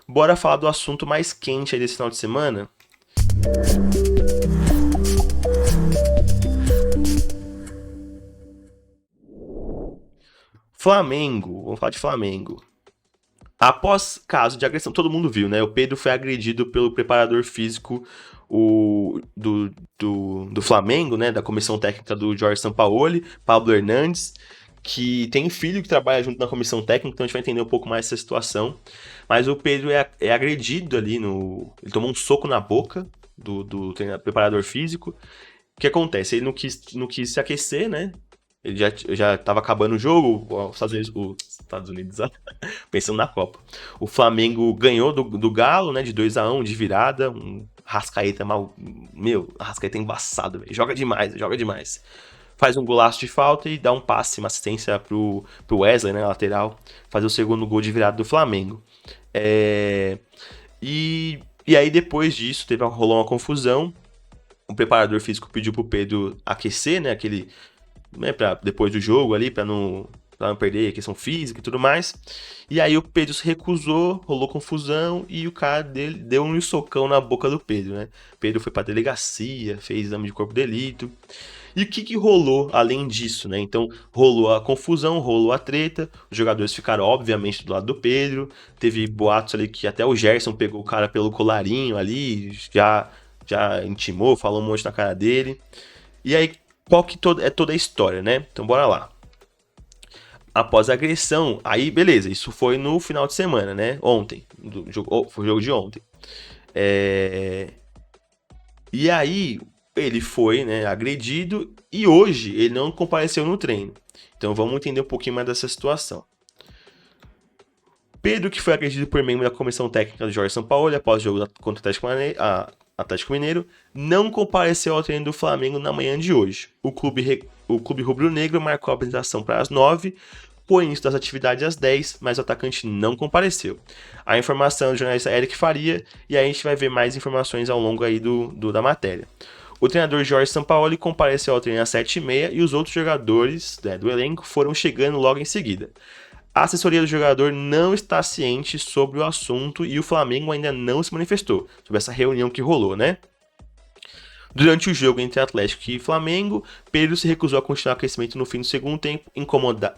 Bora falar do assunto mais quente aí desse final de semana? Flamengo, vamos falar de Flamengo. Após caso de agressão, todo mundo viu, né? O Pedro foi agredido pelo preparador físico do Flamengo, né? Da comissão técnica do Jorge Sampaoli, Pablo Hernandes, que tem um filho que trabalha junto na comissão técnica, então a gente vai entender um pouco mais essa situação. Mas o Pedro é agredido ali no. Ele tomou um soco na boca do preparador físico. O que acontece? Ele não quis se aquecer, né? Ele já tava acabando o jogo, os Estados Unidos, ó, pensando na Copa. O Flamengo ganhou do Galo, né, de 2-1 de virada. Um Rascaeta mal. Meu, Rascaeta é embaçado, velho. Joga demais, joga demais. Faz um golaço de falta e dá um passe, uma assistência pro Wesley, né, lateral, fazer o segundo gol de virada do Flamengo. É, e aí depois disso rolou uma confusão. O preparador físico pediu pro Pedro aquecer, né, aquele, né, pra, depois do jogo ali, pra não perder a questão física e tudo mais. E aí o Pedro se recusou, rolou confusão e o cara dele deu um socão na boca do Pedro, né? O Pedro foi pra delegacia, fez exame de corpo de delito. E o que rolou além disso, né? Então, rolou a confusão, rolou a treta, os jogadores ficaram, obviamente, do lado do Pedro, teve boatos ali que até o Gerson pegou o cara pelo colarinho ali, já intimou, falou um monte na cara dele. E aí, qual que é toda a história, né? Então, bora lá. Após a agressão, aí beleza, isso foi no final de semana, né? Ontem, foi o jogo de ontem. É, E aí, ele foi, né, agredido e hoje ele não compareceu no treino. Então vamos entender um pouquinho mais dessa situação. Pedro, que foi agredido por membro da comissão técnica do Jorge Sampaoli após o jogo contra o Atlético Mineiro, não compareceu ao treino do Flamengo na manhã de hoje. O clube rubro-negro marcou a apresentação para as 9, com o início das atividades às 10, mas o atacante não compareceu. A informação é do jornalista Eric Faria, e aí a gente vai ver mais informações ao longo aí da matéria. O treinador Jorge Sampaoli compareceu ao treino às 7h30 e os outros jogadores, né, do elenco foram chegando logo em seguida. A assessoria do jogador não está ciente sobre o assunto e o Flamengo ainda não se manifestou sobre essa reunião que rolou, né? Durante o jogo entre Atlético e Flamengo, Pedro se recusou a continuar o aquecimento no fim do segundo tempo,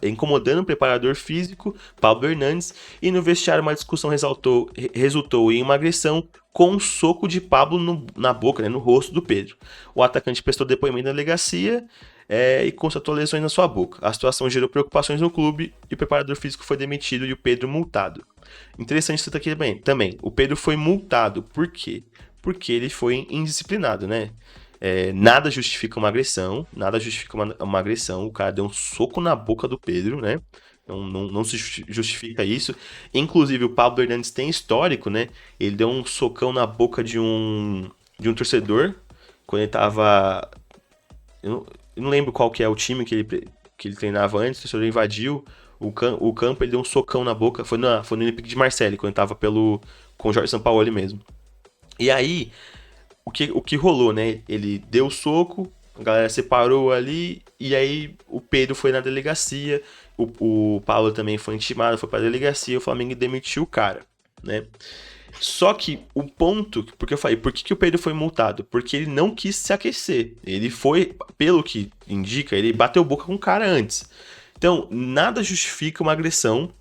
incomodando o preparador físico, Pablo Hernandes, e no vestiário uma discussão resultou em uma agressão com um soco de Pablo na boca, né, no rosto do Pedro. O atacante prestou depoimento na delegacia e constatou lesões na sua boca. A situação gerou preocupações no clube e o preparador físico foi demitido e o Pedro multado. Interessante isso aqui também. O Pedro foi multado. Por quê? Porque ele foi indisciplinado, né? Nada justifica uma agressão, nada justifica uma agressão. O cara deu um soco na boca do Pedro, né? Não se justifica isso. Inclusive, o Pablo Hernandes tem histórico, né? Ele deu um socão na boca de um torcedor quando ele tava. Eu não lembro qual que é o time que ele treinava antes. O torcedor invadiu o campo, ele deu um socão na boca. Foi no Olympique de Marseille, quando ele tava com o Jorge Sampaoli mesmo. E aí, o que rolou, né? Ele deu o soco, a galera separou ali, e aí o Pedro foi na delegacia, o Paulo também foi intimado, foi pra delegacia, o Flamengo demitiu o cara, né? Só que o ponto, porque eu falei, por que o Pedro foi multado? Porque ele não quis se aquecer. Ele foi, pelo que indica, ele bateu boca com o cara antes. Então, nada justifica uma agressão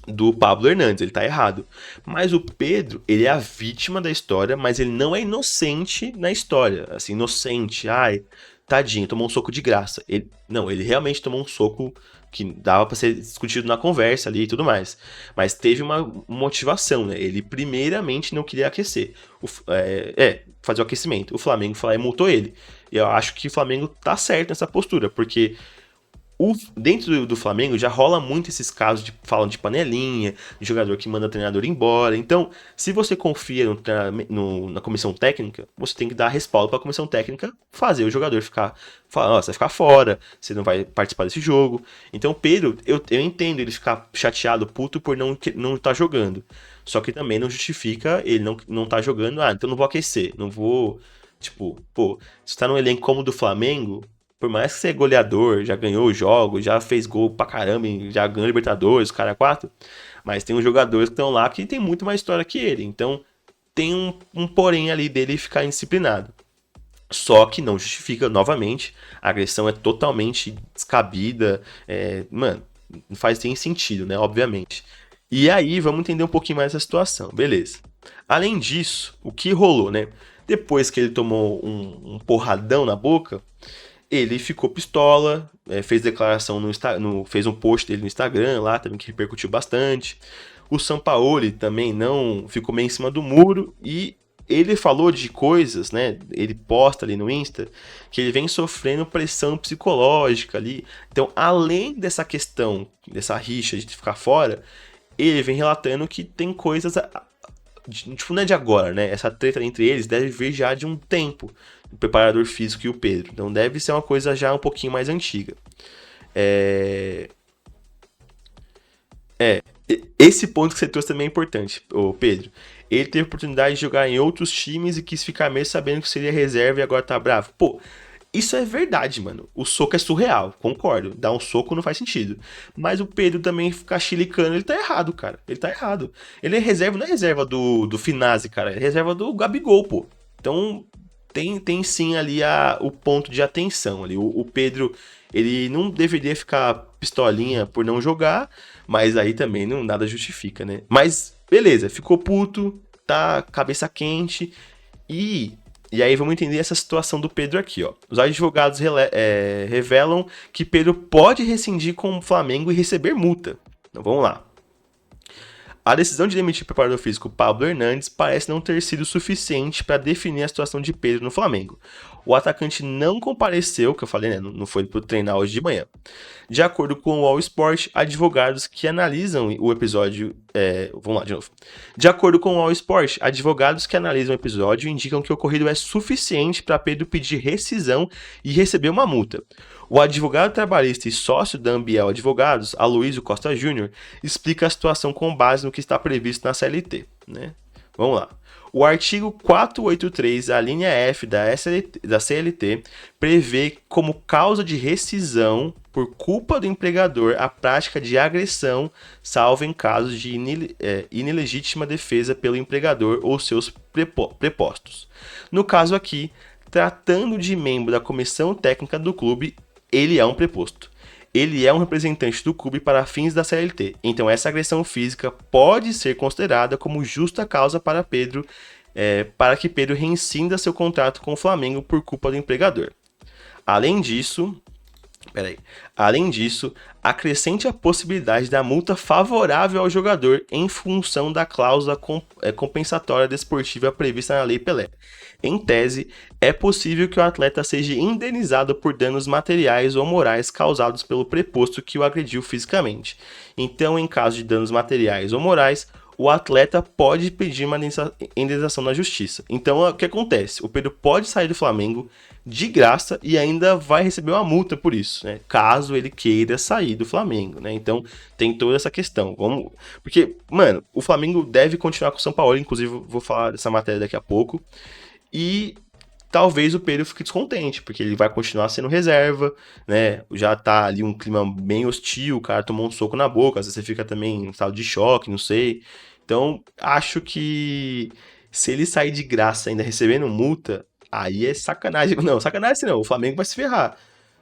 do Pablo Hernandes, ele tá errado. Mas o Pedro, ele é a vítima da história, mas ele não é inocente na história. Assim, inocente, ai, tadinho, tomou um soco de graça. Não, ele realmente tomou um soco que dava pra ser discutido na conversa ali e tudo mais. Mas teve uma motivação, né? Ele primeiramente não queria aquecer. Fazer o aquecimento. O Flamengo foi lá e multou ele. E eu acho que o Flamengo tá certo nessa postura, porque dentro do Flamengo já rola muito esses casos de falam de panelinha, de jogador que manda treinador embora. Então, se você confia na comissão técnica, você tem que dar respaldo para a comissão técnica fazer o jogador falar, você vai ficar fora, você não vai participar desse jogo. Então, Pedro, eu entendo ele ficar chateado, puto por não estar jogando. Só que também não justifica ele não tá jogando, então não vou aquecer, não vou. Tipo, pô, se tá num elenco como o do Flamengo, por mais que você é goleador, já ganhou o jogo, já fez gol pra caramba, já ganhou Libertadores, cara 4. Mas tem uns jogadores que estão lá que tem muito mais história que ele. Então tem um porém ali dele ficar indisciplinado. Só que não justifica, novamente, a agressão é totalmente descabida. Mano, não faz nem sentido, né? Obviamente. E aí, vamos entender um pouquinho mais essa situação. Beleza. Além disso, o que rolou, né? Depois que ele tomou um porradão na boca, ele ficou pistola, fez declaração fez um post dele no Instagram lá, também que repercutiu bastante. O Sampaoli também não ficou meio em cima do muro e ele falou de coisas, né? Ele posta ali no Insta que ele vem sofrendo pressão psicológica ali. Então, além dessa questão, dessa rixa de ficar fora, ele vem relatando que tem coisas, tipo, não é de agora, né? Essa treta entre eles deve vir já de um tempo, o preparador físico e o Pedro. Então deve ser uma coisa já um pouquinho mais antiga. Esse ponto que você trouxe também é importante, ô Pedro. Ele teve oportunidade de jogar em outros times e quis ficar mesmo sabendo que seria reserva e agora tá bravo. Pô, isso é verdade, mano. O soco é surreal, concordo. Dar um soco não faz sentido. Mas o Pedro também ficar chilicando, ele tá errado, cara. Ele tá errado. Ele é reserva, não é reserva do Finazzi, cara. É reserva do Gabigol, pô. Então, tem sim ali o ponto de atenção ali. O Pedro, ele não deveria ficar pistolinha por não jogar, mas aí também não nada justifica, né? Mas, beleza, ficou puto, tá cabeça quente e aí vamos entender essa situação do Pedro aqui, ó. Os advogados revelam que Pedro pode rescindir com o Flamengo e receber multa. Então vamos lá. A decisão de demitir o preparador físico Pablo Hernandes parece não ter sido suficiente para definir a situação de Pedro no Flamengo. O atacante não compareceu, que eu falei, né, não foi para treinar hoje de manhã. De acordo com o All Sport, advogados que analisam o episódio... vamos lá de novo. De acordo com o All Sport, advogados que analisam o episódio indicam que o ocorrido é suficiente para Pedro pedir rescisão e receber uma multa. O advogado trabalhista e sócio da Ambiel Advogados, Aloysio Costa Júnior, explica a situação com base no que está previsto na CLT. Né? Vamos lá. O artigo 483, a linha F da CLT, prevê como causa de rescisão por culpa do empregador a prática de agressão, salvo em casos de ilegítima defesa pelo empregador ou seus prepostos. No caso aqui, tratando de membro da comissão técnica do clube, ele é um preposto. Ele é um representante do clube para fins da CLT. Então essa agressão física pode ser considerada como justa causa para que Pedro rescinda seu contrato com o Flamengo por culpa do empregador. Além disso, acrescente a possibilidade da multa favorável ao jogador em função da cláusula compensatória desportiva prevista na Lei Pelé. Em tese, é possível que o atleta seja indenizado por danos materiais ou morais causados pelo preposto que o agrediu fisicamente. Então, em caso de danos materiais ou morais, o atleta pode pedir uma indenização na justiça. Então, o que acontece? O Pedro pode sair do Flamengo de graça e ainda vai receber uma multa por isso, né? Caso ele queira sair do Flamengo, né? Então, tem toda essa questão. Porque, mano, o Flamengo deve continuar com o São Paulo, inclusive vou falar dessa matéria daqui a pouco. E talvez o Pedro fique descontente, porque ele vai continuar sendo reserva, né? Já tá ali um clima bem hostil, o cara tomou um soco na boca, às vezes você fica também em estado de choque, não sei. Então, acho que se ele sair de graça ainda recebendo multa, aí é sacanagem. Não, sacanagem não, o Flamengo vai se ferrar.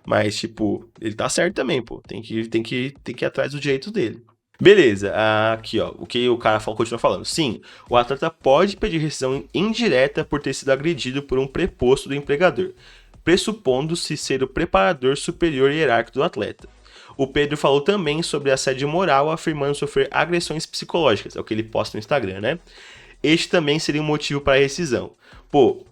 Mas, tipo, ele tá certo também, pô. Tem que ir atrás do direito dele. Beleza, aqui ó, o que o cara continua falando. Sim, o atleta pode pedir rescisão indireta por ter sido agredido por um preposto do empregador, pressupondo-se ser o preparador superior hierárquico do atleta. O Pedro falou também sobre assédio moral, afirmando sofrer agressões psicológicas, é o que ele posta no Instagram, né? Este também seria um motivo para a rescisão. Pô,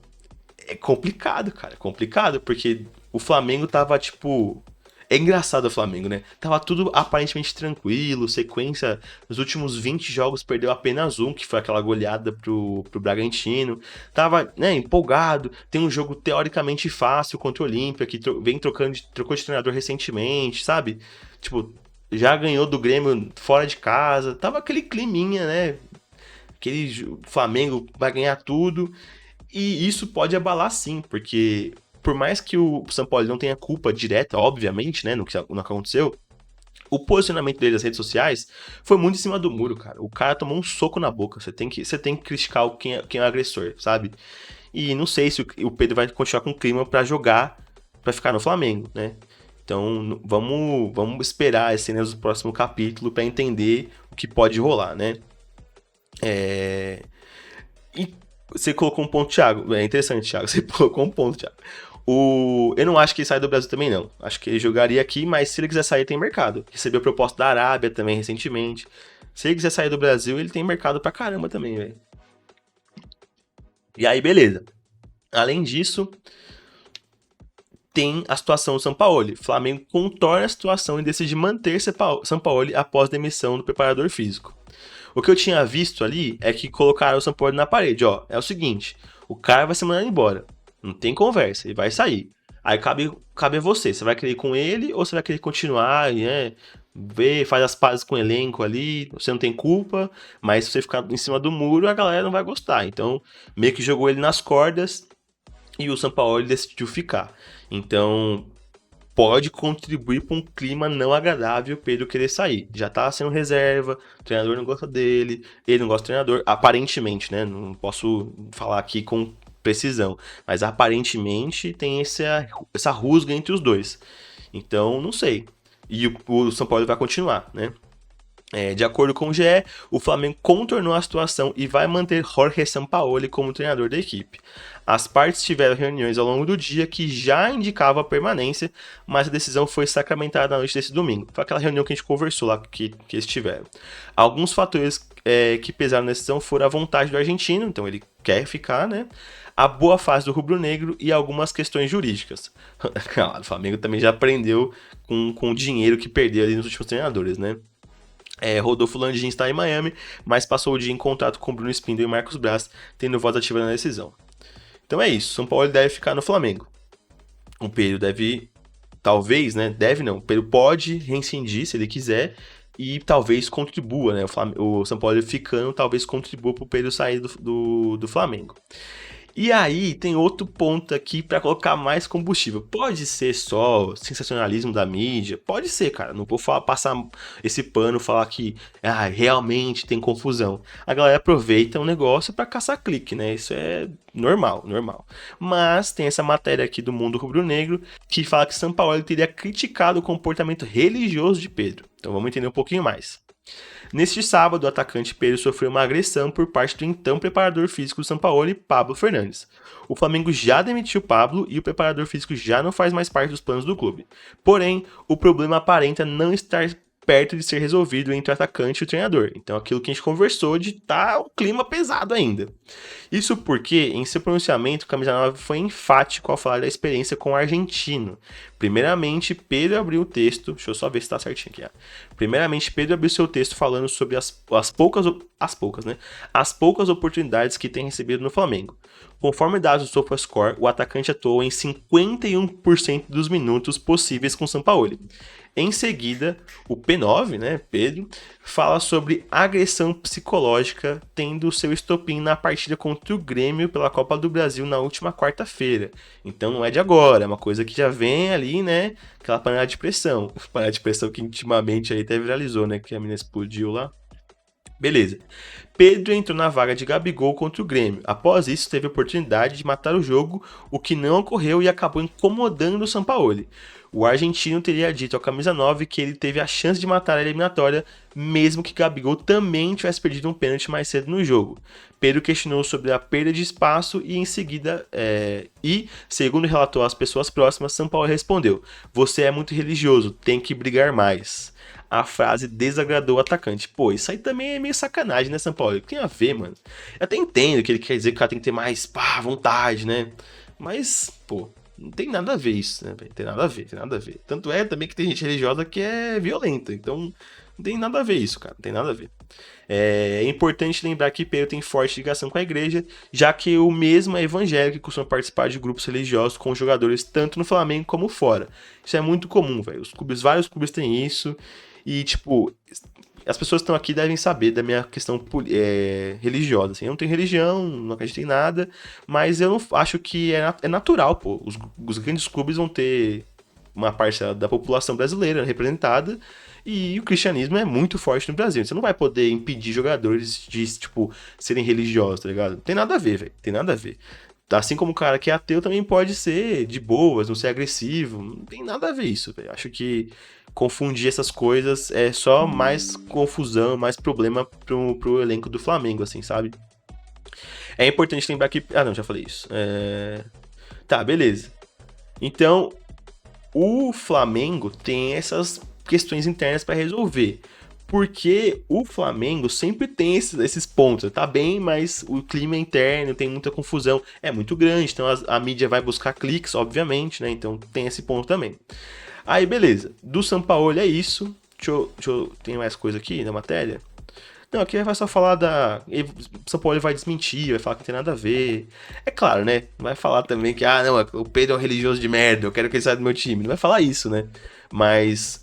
é complicado, cara, é complicado, porque o Flamengo tava, tipo... É engraçado o Flamengo, né? Tava tudo aparentemente tranquilo, sequência, nos últimos 20 jogos perdeu apenas um, que foi aquela goleada pro Bragantino. Tava, né, empolgado, tem um jogo teoricamente fácil contra o Olímpia, que trocou de treinador recentemente, sabe? Tipo, já ganhou do Grêmio fora de casa, tava aquele climinha, né? Aquele Flamengo vai ganhar tudo, e isso pode abalar sim, porque... Por mais que o São Paulo não tenha culpa direta, obviamente, né, no que aconteceu, O posicionamento dele nas redes sociais foi muito em cima do muro, cara. O cara tomou um soco na boca. Você tem que criticar quem é o agressor, sabe? E não sei se o Pedro vai continuar com o clima pra jogar, pra ficar no Flamengo, né? Então vamos esperar as cenas do próximo capítulo pra entender o que pode rolar, né? E você colocou um ponto, Thiago. É interessante, Thiago. Você colocou um ponto, Thiago. Eu não acho que ele sai do Brasil também, não. Acho que ele jogaria aqui, mas se ele quiser sair, tem mercado. Recebeu proposta da Arábia também recentemente. Se ele quiser sair do Brasil, ele tem mercado pra caramba também, velho. E aí, beleza. Além disso, tem a situação do Sampaoli. O Flamengo contorna a situação e decide manter Sampaoli após a demissão do preparador físico. O que eu tinha visto ali é que colocaram o Sampaoli na parede, ó. É o seguinte, o cara vai ser mandado embora. Não tem conversa, ele vai sair. Aí cabe a você. Você vai querer ir com ele ou você vai querer continuar, né? Ver, faz as pazes com o elenco ali. Você não tem culpa, mas se você ficar em cima do muro, a galera não vai gostar. Então, meio que jogou ele nas cordas e o Sampaoli decidiu ficar. Então, pode contribuir para um clima não agradável Pedro querer sair. Já tá sendo reserva, o treinador não gosta dele, ele não gosta do treinador, aparentemente, né? Não posso falar aqui com precisão, mas aparentemente tem essa rusga entre os dois. Então, não sei. E o São Paulo vai continuar, né? De acordo com o GE, o Flamengo contornou a situação e vai manter Jorge Sampaoli como treinador da equipe. As partes tiveram reuniões ao longo do dia que já indicavam a permanência, mas a decisão foi sacramentada na noite desse domingo. Foi aquela reunião que a gente conversou lá que eles tiveram. Alguns fatores que pesaram na decisão foram a vontade do argentino, então ele quer ficar, né? A boa fase do rubro-negro e algumas questões jurídicas. O Flamengo também já aprendeu com o dinheiro que perdeu ali nos últimos treinadores, né? Rodolfo Landim está em Miami, mas passou o dia em contato com Bruno Spindle e Marcos Braz, tendo voz ativa na decisão. Então é isso, São Paulo deve ficar no Flamengo. O Pedro deve, talvez, né? Deve não, o Pedro pode rescindir se ele quiser e talvez contribua, né? O São Paulo ficando, talvez contribua para o Pedro sair do Flamengo. E aí tem outro ponto aqui para colocar mais combustível. Pode ser só sensacionalismo da mídia, pode ser, cara. Não vou passar esse pano, falar que realmente tem confusão. A galera aproveita um negócio para caçar clique, né? Isso é normal, normal. Mas tem essa matéria aqui do Mundo Rubro-Negro que fala que São Paulo teria criticado o comportamento religioso de Pedro. Então vamos entender um pouquinho mais. Neste sábado, o atacante Pedro sofreu uma agressão por parte do então preparador físico do Sampaoli, Pablo Fernandes. O Flamengo já demitiu Pablo e o preparador físico já não faz mais parte dos planos do clube. Porém, o problema aparenta não estar perto de ser resolvido entre o atacante e o treinador. Então, aquilo que a gente conversou de tá um clima pesado ainda. Isso porque, em seu pronunciamento, o Camisa 9 foi enfático ao falar da experiência com o argentino. Primeiramente, Pedro abriu o texto, deixa eu só ver se tá certinho aqui. Primeiramente, Pedro abriu seu texto falando sobre as poucas oportunidades que tem recebido no Flamengo. Conforme dados do SofaScore, o atacante atuou em 51% dos minutos possíveis com o Sampaoli. Em seguida, o P9, né, Pedro, fala sobre agressão psicológica tendo seu estopim na partida contra o Grêmio pela Copa do Brasil na última quarta-feira. Então não é de agora, é uma coisa que já vem ali, né, aquela panela de pressão. Panela de pressão que intimamente aí até viralizou, né, que a menina explodiu lá. Beleza. Pedro entrou na vaga de Gabigol contra o Grêmio. Após isso, teve a oportunidade de matar o jogo, o que não ocorreu e acabou incomodando o Sampaoli. O argentino teria dito ao Camisa 9 que ele teve a chance de matar a eliminatória, mesmo que Gabigol também tivesse perdido um pênalti mais cedo no jogo. Pedro questionou sobre a perda de espaço e em seguida, segundo relatou às pessoas próximas, Sampaoli respondeu: "Você é muito religioso, tem que brigar mais." A frase desagradou o atacante. Pô, isso aí também é meio sacanagem, né, São Paulo? Tem a ver, mano. Eu até entendo que ele quer dizer que o cara tem que ter mais vontade, né? Mas, pô, não tem nada a ver isso, né, velho? Tem nada a ver, tem nada a ver. Tanto é também que tem gente religiosa que é violenta. Então, não tem nada a ver isso, cara. Não tem nada a ver. É importante lembrar que Pedro tem forte ligação com a igreja, já que o mesmo é evangélico e costuma participar de grupos religiosos com jogadores tanto no Flamengo como fora. Isso é muito comum, velho. Vários clubes têm isso. E, tipo, as pessoas que estão aqui devem saber da minha questão religiosa. Assim. Eu não tenho religião, não acredito em nada, mas eu não acho que é natural, pô. Os grandes clubes vão ter uma parcela da população brasileira representada, e o cristianismo é muito forte no Brasil. Você não vai poder impedir jogadores de, tipo, serem religiosos, tá ligado? Tem nada a ver, velho. Tem nada a ver. Assim como o cara que é ateu também pode ser de boas, não ser agressivo. Não tem nada a ver isso, velho. Acho que confundir essas coisas é só mais confusão, mais problema pro elenco do Flamengo, assim, sabe? É importante lembrar que. Ah, não, já falei isso. Tá, beleza. Então, o Flamengo tem essas questões internas para resolver. Porque o Flamengo sempre tem esses pontos. Tá bem, mas o clima interno tem muita confusão. É muito grande, então a mídia vai buscar cliques, obviamente, né? Então tem esse ponto também. Aí, beleza. Do Sampaoli é isso. Tem mais coisa aqui na matéria? Não, aqui vai só falar da. O São Paulo vai desmentir, vai falar que não tem nada a ver. É claro, né? Não vai falar também que, não, o Pedro é um religioso de merda, eu quero que ele saia do meu time. Não vai falar isso, né? Mas,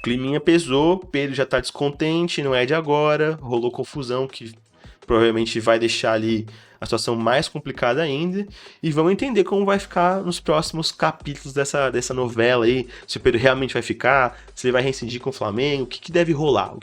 climinha pesou, Pedro já tá descontente, não é de agora, rolou confusão que provavelmente vai deixar ali a situação mais complicada ainda, e vamos entender como vai ficar nos próximos capítulos dessa novela aí, se o Pedro realmente vai ficar, se ele vai reincidir com o Flamengo, o que deve rolar,